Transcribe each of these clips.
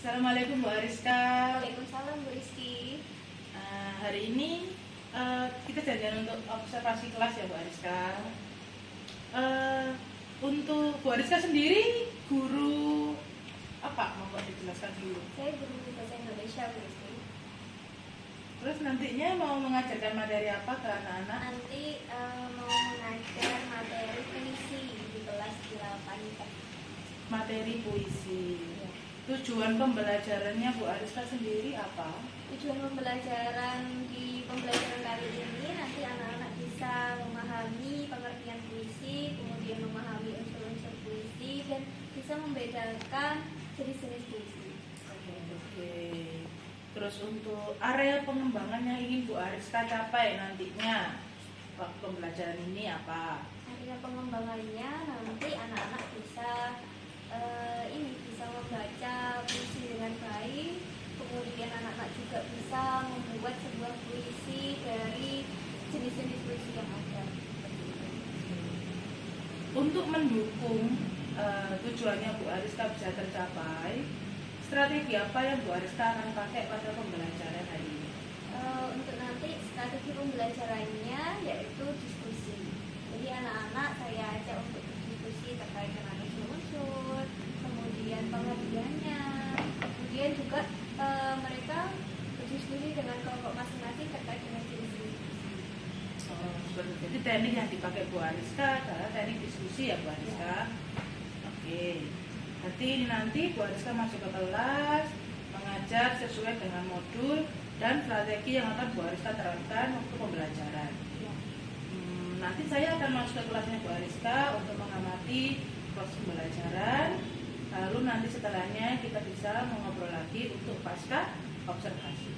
Assalamualaikum Bu Ariska. Waalaikumsalam Bu Rizky. Hari ini kita janjian untuk observasi kelas ya Bu Ariska. Untuk Bu Ariska sendiri guru apa? Mau dijelaskan dulu. Saya guru bahasa Indonesia Bu Rizky. Terus nantinya mau mengajarkan materi apa ke anak-anak? Nanti mau mengajar materi puisi di kelas 8 IPA. Materi puisi. Tujuan pembelajarannya Bu Ariska sendiri apa? Tujuan pembelajaran kali ini nanti anak-anak bisa memahami pengertian puisi, kemudian memahami unsur-unsur puisi dan bisa membedakan jenis-jenis puisi. Oke. Terus untuk area pengembangan yang ingin Bu Ariska capai nantinya waktu pembelajaran ini apa? Area pengembangannya nanti anak-anak bisa bisa membaca puisi dengan baik, kemudian anak-anak juga bisa membuat sebuah puisi dari jenis-jenis puisi yang ada. Untuk mendukung tujuannya Bu Ariska bisa tercapai, strategi apa yang Bu Ariska akan pakai pada pembelajaran hari ini? Untuk nanti strategi pembelajarannya yaitu diskusi. Jadi anak-anak saya ajak untuk berdiskusi terkait dengan unsur-unsur, kemudian pengertiannya, kemudian juga mereka berdiskusi dengan kelompok masing-masing terkait dengan jenis-jenis puisi. Jadi teknik yang dipakai Bu Ariska adalah teknik diskusi ya Bu Ariska. Oke. Berarti ini nanti Bu Ariska masuk ke kelas mengajar sesuai dengan modul dan strategi yang akan Bu Ariska terapkan untuk pembelajaran. Nanti saya akan masuk ke kelasnya Bu Ariska untuk mengamati proses pembelajaran. Lalu nanti setelahnya kita bisa mengobrol lagi untuk pasca observasi.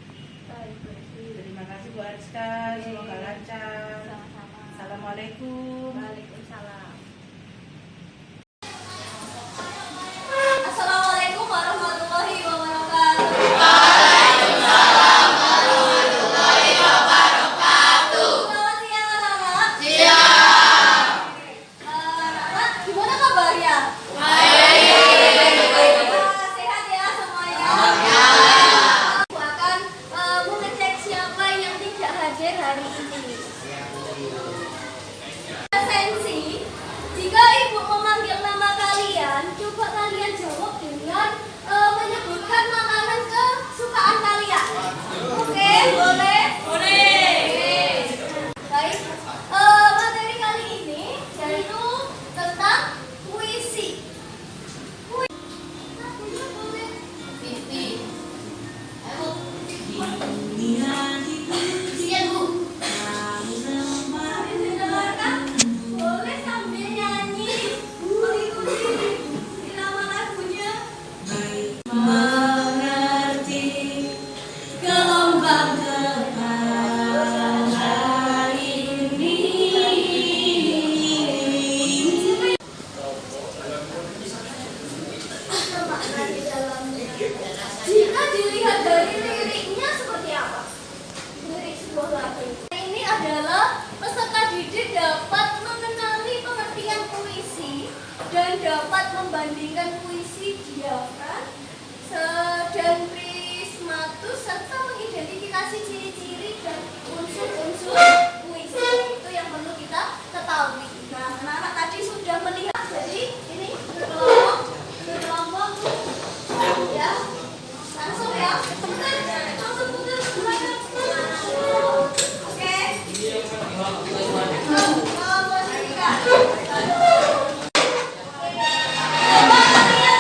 Terima kasih Bu Ariska, semoga lancar. Sama-sama. Assalamualaikum. Waalaikumsalam. Assalamualaikum warahmatullahi wabarakatuh. Selamat siang anak-anak. Anak-anak, gimana kabarnya? Sehat ya semuanya. Aku akan mengecek siapa yang tidak hadir hari ini. Sensi, jika ibu memanggil nama kalian, coba kalian jawab dengan menyebutkan makanan kesukaan kalian. Oke, boleh? Boleh. Baik. Materi kali ini yaitu tentang puisi. Puisi boleh. Siap, Bu. Sambil mendengarkan, boleh sambil nyanyi, mengikuti irama lagunya. Mengerti gelombang kepala ini. Makna di dalamnya. Jika dilihat dari liriknya seperti apa? Lirik sebuah lagu. Ini adalah peserta didik dapat mengenali pengertian puisi dan dapat membandingkan puisi diafran dan prismatus serta mengidentifikasi ciri-ciri dan unsur-unsur puisi. Itu yang perlu kita ketahui. Nah, anak-anak tadi sudah melihat, jadi ini berkelompok ya. Langsung ya. Langsung putar. Oke. Kelompok 3. Coba kalian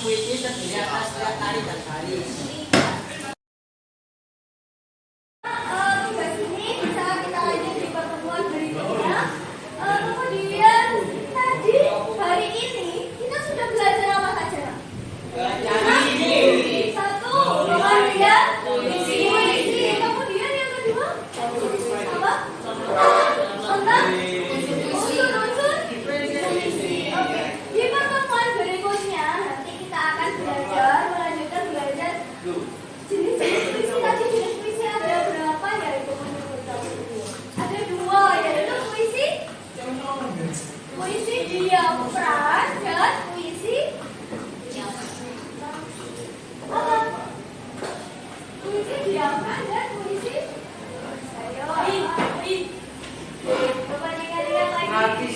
puisi terdiri atas tari dan baris. Tugas ini bisa kita lanjut di pertemuan berikutnya. Kemudian tadi hari ini kita sudah belajar apa saja? Satu, kemudian puisi. Kemudian yang kedua apa? Tentang unsur-unsur puisi. Oke. Di pertemuan berikutnya nanti kita akan melanjutkan belajar jenis-jenis puisi. Tadi jenis puisi ada berapa ya Ibu menurut kamu? Ada dua, yaitu puisi diaphragm dan puisi apa? Puisi diaphragm dan puisi coba lihat lagi.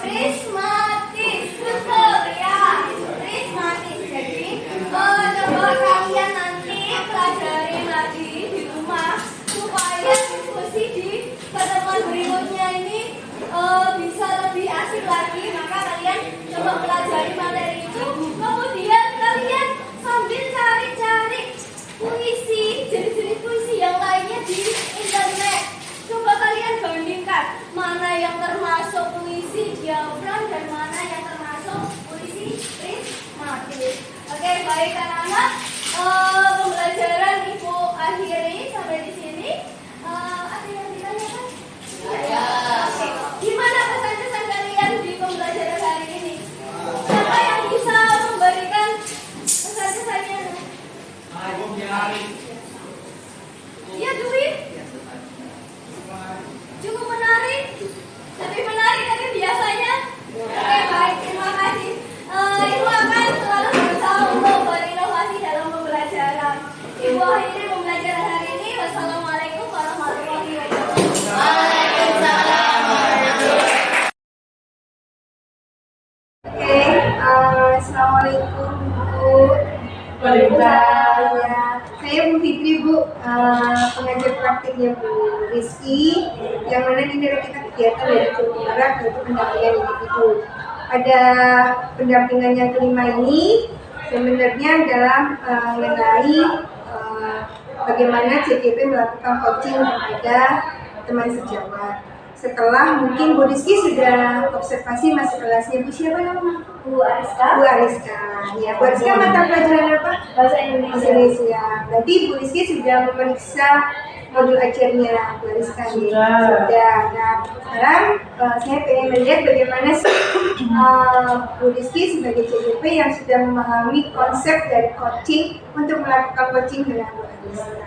Prismatis, betul ya. Prismatis. Jadi coba kalian nanti pelajari lagi di rumah supaya diskusi di pertemuan berikutnya ini bisa lebih asik lagi. Maka kalian coba pelajari materi itu, kemudian kalian sambil cari-cari puisi, jenis-jenis puisi yang lainnya di internet. Coba kalian bandingkan mana yang termasuk puisi diaphragm dan mana yang termasuk puisi prismatis. Oke, baik anak-anak, pembelajaran Ibu akhiri sampai di sini. Ada yang ditanyakan? Ya. Oke. Gimana pesan-pesan kalian di pembelajaran hari ini? Siapa yang bisa memberikan pesan-pesannya? Iya, Dwi. Cukup menarik, lebih menarik dari biasanya. Oke, baik, terima kasih. Ibu akan selalu berusaha untuk berinovasi dalam pembelajaran. Ibu akhiri pembelajaran hari ini. Wassalamualaikum warahmatullahi wabarakatuh. Waalaikumsalam. Oke, assalamualaikum Bu. Waalaikumsalam. Saya Bu Fitri Bu, pengajar praktiknya Bu Rizky. Yang mana ini adalah kita kegiatan dari Jawa Barat yaitu pendampingan individu. Pada pendampingan yang kelima ini sebenarnya adalah mengenai bagaimana CGP melakukan coaching kepada teman sejawat. Setelah mungkin Bu Rizky sudah observasi masa kelasnya Bu siapa nama? Bu Ariska. Bu Ariska. Ya, Bu Ariska mata pelajaran apa? Bahasa Indonesia. Bahasa Indonesia. Berarti Bu Rizky sudah memeriksa modul ajarnya Bu Ariska. Sudah. Nah, sekarang saya ingin melihat bagaimana Bu Rizky sebagai CGP yang sudah memahami konsep dari coaching untuk melakukan coaching dengan Bu Ariska.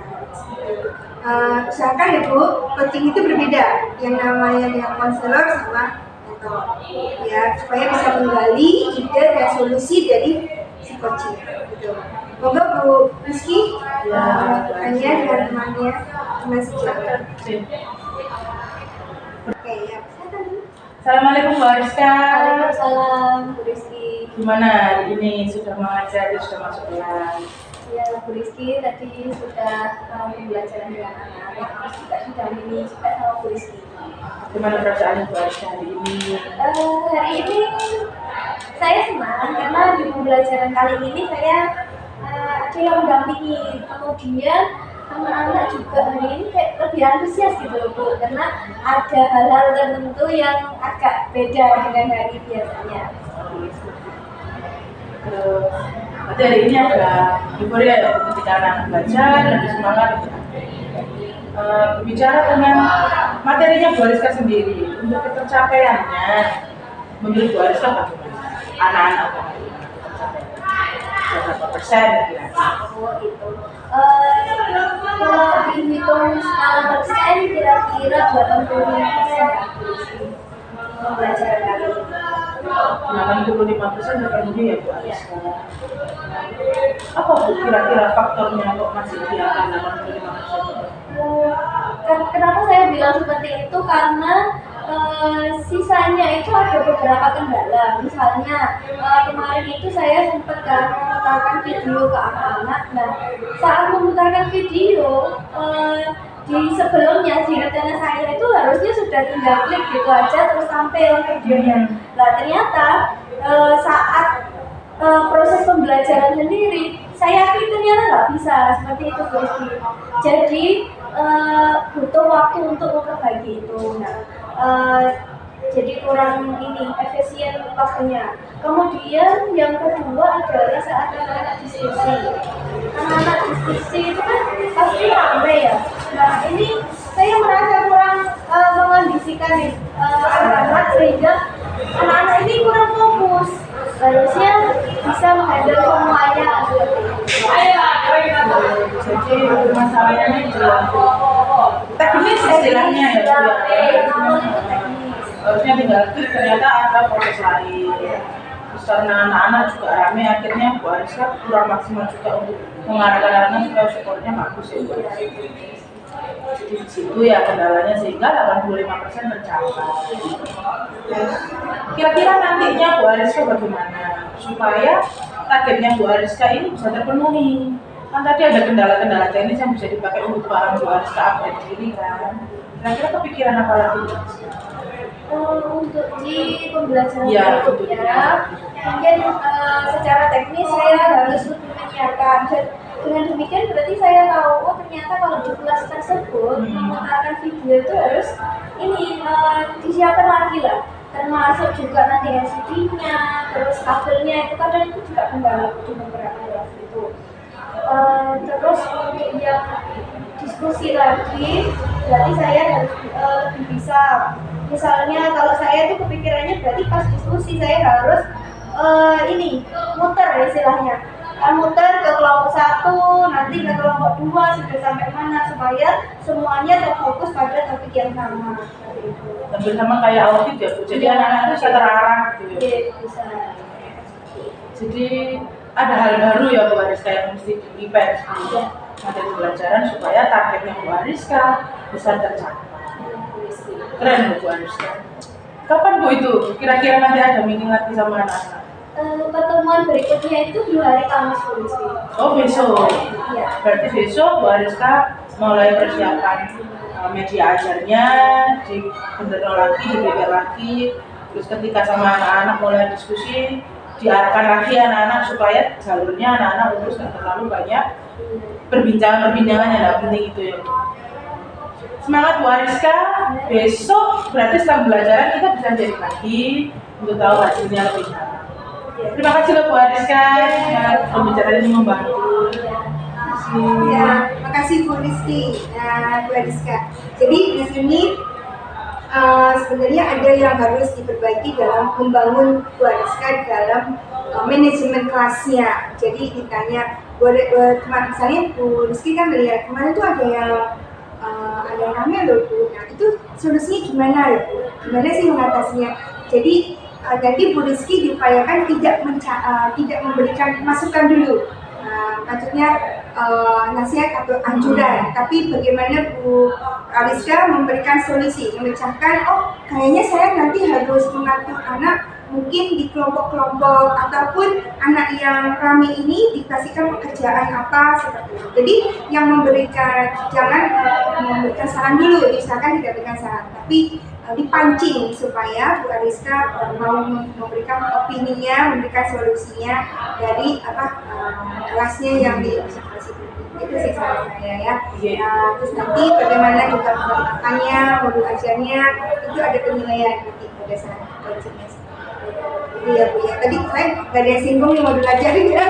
Usahakan ya Bu, coaching itu berbeda. Yang namanya dengan konselor sama mentor. Ya, supaya bisa menggali ide dan solusi dari si coaching. Gitu. Moga Bu Rizky hanya dengan temannya teman sejawat. Oke ya. Assalamualaikum Bu Ariska. Waalaikumsalam, Bu Rizky. Gimana hari ini sudah mengajar, sudah masuk kelas? Ya, Bu Rizky tadi sudah pembelajaran dengan anak-anak, terus juga sudah ini juga sama Bu Rizky. Gimana perasaan Bu Ariska hari ini? Hari ini saya senang karena di pembelajaran kali ini saya ada yang mendampingi, kemudian anak-anak juga hari ini kayak lebih antusias gitu loh Bu, karena ada hal-hal tertentu yang agak beda dengan hari biasanya. Berarti hari ini ada euforia ya ketika anak belajar, lebih semangat. Berbicara dengan materinya Bu Ariska sendiri, untuk pencapaiannya menurut Bu Ariska bagaimana? Anak-anak berapa persen kira-kira? Oh itu. Kalau dihitung skala persen kira-kira 85% pembelajaran kali ini. 85% terpenuhi ya Bu Ariska. Apa Bu kira-kira faktornya kok masih di angka 85%? Kenapa saya bilang seperti itu? Karena sisanya itu ada beberapa kendala. Misalnya kemarin itu saya sempat memutarkan video ke anak-anak. Nah, saat memutarkan video di sebelumnya di rencana saya itu harusnya sudah tinggal klik gitu aja terus sampai videonya. Nah ternyata saat proses pembelajaran sendiri, saya yakin ternyata nggak bisa seperti itu Bu Rizky. Jadi butuh waktu untuk memperbaiki itu. Nah, jadi kurang ini efisien waktunya. Kemudian yang kedua adalah saat anak-anak diskusi. Anak-anak diskusi itu kan pasti ramai ya. Nah ini saya merasa kurang mengondisikan nih anak-anak sehingga anak-anak ini kurang fokus. Harusnya bisa menghandle semuanya. Jadi masalahnya itu teknis istilahnya ya. Harusnya tinggal klik, ternyata ada proses lain. Terus karena anak-anak juga ramai, akhirnya Bu Ariska kurang maksimal juga untuk mengarahkan anak supaya skornya bagus ya. Jadi di situ ya kendalanya sehingga 85% tercapai. Kira-kira nantinya Bu Ariska bagaimana supaya targetnya Bu Ariska ini bisa terpenuhi? Kan tadi ada kendala-kendala teknis yang bisa dipakai untuk Bu Ariska update diri kan. Kira-kira kepikiran apa lagi? Untuk di pembelajaran Ya, berikutnya, mungkin secara teknis saya harus lebih menyiapkan. Dengan demikian berarti saya tahu, oh ternyata kalau di kelas tersebut memutarkan video itu harus ini disiapkan lagi lah. Termasuk juga nanti LCD-nya, terus kabelnya itu kadang itu juga kendala di beberapa kelas itu. Terus untuk yang diskusi lagi, berarti saya harus lebih bisa. Misalnya kalau saya tuh kepikirannya berarti pas diskusi saya harus ini muter istilahnya, muter ke kelompok 1, nanti ke kelompok 2 sudah sampai mana supaya semuanya terfokus pada topik yang sama. Hampir sama kayak audit ya Bu. Jadi anak-anak itu bisa terarah gitu ya. Bisa. Jadi ada hal baru ya Bu Ariska yang mesti di-prepare materi pelajaran supaya targetnya Bu Ariska bisa tercapai. Keren Bu Ariska. Kapan Bu itu? Kira-kira nanti ada meeting lagi sama anak-anak? Pertemuan berikutnya itu di hari Kamis Bu Rizky. Oh besok? Iya. Berarti besok Bu Ariska mulai persiapan media ajarnya, dibentuk lagi, dipikir lagi. Terus ketika sama anak-anak mulai diskusi, diarahkan lagi anak-anak supaya jalurnya anak-anak lulus nggak terlalu banyak perbincangan-perbincangan yang nggak penting itu ya. Semangat Bu Ariska, besok berarti setelah pembelajaran kita bisa jadi lagi untuk tahu hasilnya lebih dalam. Terima kasih loh Bu Ariska, pembicaraan ini membantu. Ya, makasih Bu Rizky, Bu Ariska. Jadi di sini sebenarnya ada yang harus diperbaiki dalam membangun Bu Ariska dalam manajemen kelasnya. Jadi ditanya, misalnya Bu Rizky kan melihat kemarin tuh ada yang ramai loh Bu. Nah itu solusinya gimana ya Bu? Gimana sih mengatasinya? Jadi nanti Bu Rizky diupayakan tidak memberikan masukan dulu. Maksudnya nasihat atau anjuran, tapi bagaimana Bu Ariska memberikan solusi, memecahkan, oh kayaknya saya nanti harus mengatur anak mungkin di kelompok-kelompok ataupun anak yang ramai ini dikasihkan pekerjaan apa seperti itu. Jadi yang jangan memberikan saran dulu, misalkan tidak berikan saran, tapi dipancing supaya Bu Ariska mau memberikan opininya, memberikan solusinya dari kelasnya yang diobservasi. Itu sih saran saya ya. Terus nanti bagaimana juga penerapannya, modul ajarnya itu ada penilaian nanti pada saat ujiannya. Itu ya Bu ya. Tadi saya nggak ada yang singgung nih modul ajarnya.